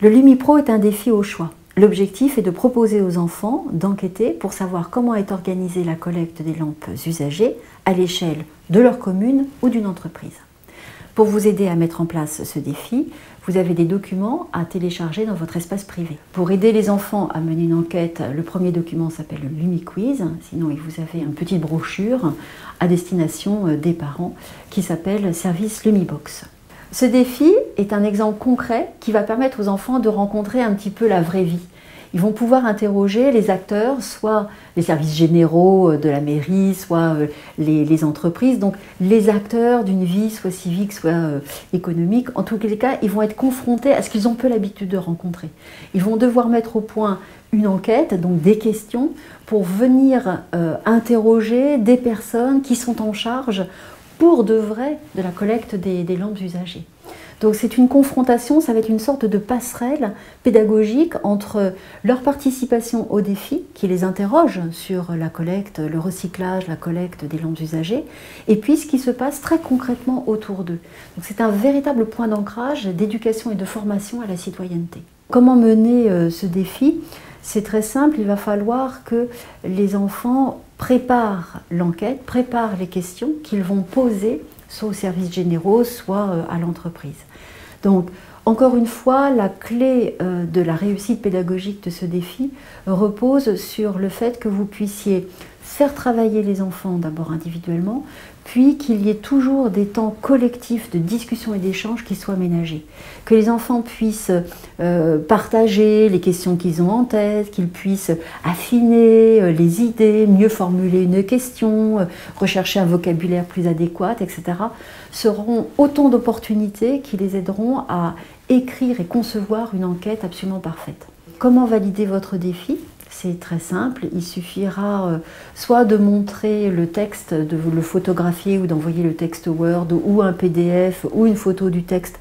Le LumiPro est un défi au choix. L'objectif est de proposer aux enfants d'enquêter pour savoir comment est organisée la collecte des lampes usagées à l'échelle de leur commune ou d'une entreprise. Pour vous aider à mettre en place ce défi, vous avez des documents à télécharger dans votre espace privé. Pour aider les enfants à mener une enquête, le premier document s'appelle le LumiQuiz. Sinon, vous avez une petite brochure à destination des parents qui s'appelle Service LumiBox. Ce défi est un exemple concret qui va permettre aux enfants de rencontrer un petit peu la vraie vie. Ils vont pouvoir interroger les acteurs, soit les services généraux de la mairie, soit les entreprises, donc les acteurs d'une vie soit civique, soit économique. En tous les cas, ils vont être confrontés à ce qu'ils ont peu l'habitude de rencontrer. Ils vont devoir mettre au point une enquête, donc des questions, pour venir interroger des personnes qui sont en charge pour de vrai de la collecte des lampes usagées. Donc c'est une confrontation, ça va être une sorte de passerelle pédagogique entre leur participation au défi, qui les interroge sur la collecte, le recyclage, la collecte des lampes usagées, et puis ce qui se passe très concrètement autour d'eux. Donc c'est un véritable point d'ancrage d'éducation et de formation à la citoyenneté. Comment mener ce défi ? C'est très simple, il va falloir que les enfants préparent l'enquête, préparent les questions qu'ils vont poser soit aux services généraux, soit à l'entreprise. Donc, encore une fois, la clé de la réussite pédagogique de ce défi repose sur le fait que vous puissiez faire travailler les enfants d'abord individuellement, puis qu'il y ait toujours des temps collectifs de discussion et d'échange qui soient ménagés. Que les enfants puissent partager les questions qu'ils ont en tête, qu'ils puissent affiner les idées, mieux formuler une question, rechercher un vocabulaire plus adéquat, etc. seront autant d'opportunités qui les aideront à écrire et concevoir une enquête absolument parfaite. Comment valider votre défi ? C'est très simple, il suffira soit de montrer le texte, de le photographier ou d'envoyer le texte Word ou un PDF ou une photo du texte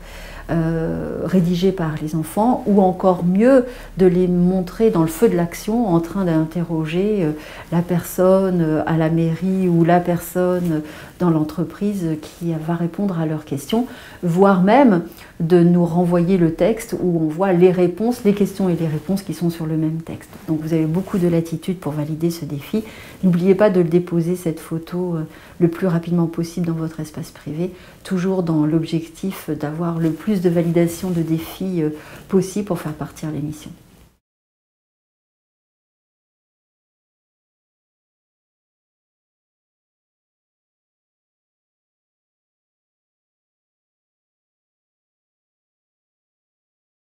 rédigé par les enfants, ou encore mieux de les montrer dans le feu de l'action en train d'interroger la personne à la mairie ou la personne dans l'entreprise qui va répondre à leurs questions, voire même de nous renvoyer le texte où on voit les réponses, les questions et les réponses qui sont sur le même texte. Donc vous avez beaucoup de latitude pour valider ce défi. N'oubliez pas de le déposer, cette photo, le plus rapidement possible dans votre espace privé, toujours dans l'objectif d'avoir le plus de validation de défis possible pour faire partir l'émission.